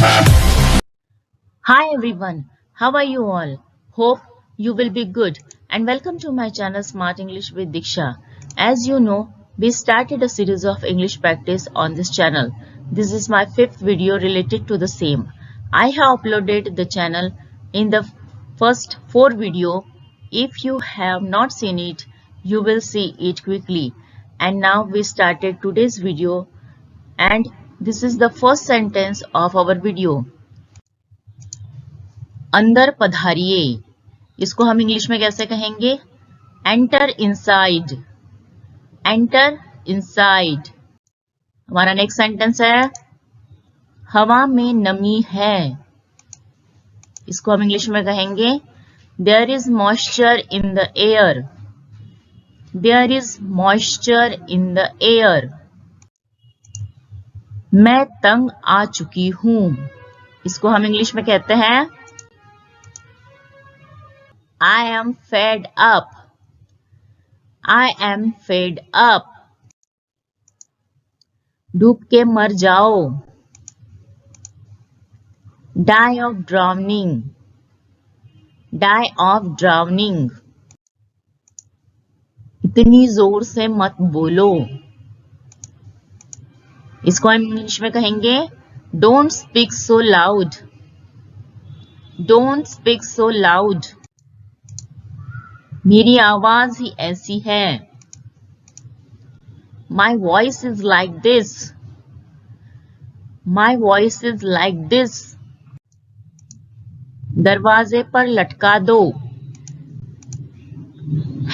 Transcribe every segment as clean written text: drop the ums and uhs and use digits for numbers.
Hi everyone, how are you all? Hope you will be good and welcome to my channel Smart English with Diksha. As you know, we started a series of English practice on this channel. This is my fifth video related to the same. I have uploaded the channel in the first 4 video. If you have not seen it, you will see it quickly. And now we started today's video and this is the first sentence of our video. अंदर पधारिए, इसको हम English में कैसे कहेंगे? Enter inside, enter inside. हमारा next sentence है हवा में नमी है, इसको हम इंग्लिश में कहेंगे there is moisture in the air, there is moisture in the air. मैं तंग आ चुकी हूं, इसको हम इंग्लिश में कहते हैं I am fed up. I am fed up. डूब के मर जाओ. Die of drowning. Die of drowning. इतनी जोर से मत बोलो, इसको हम इंग्लिश में कहेंगे Don't speak so loud. Don't speak so loud. मेरी आवाज ही ऐसी है. My voice is like this. My voice is like this. दरवाजे पर लटका दो.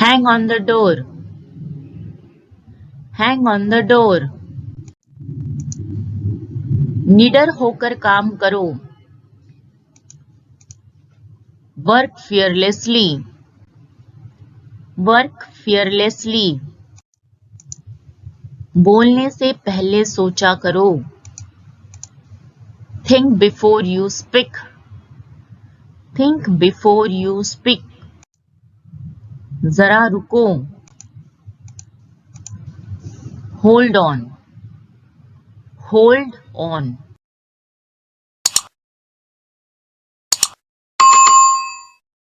Hang on the door. Hang on the door. निडर होकर काम करो. Work fearlessly. Work fearlessly. बोलने से पहले सोचा करो. Think before you speak. Think before you speak. जरा रुको. Hold on. Hold on.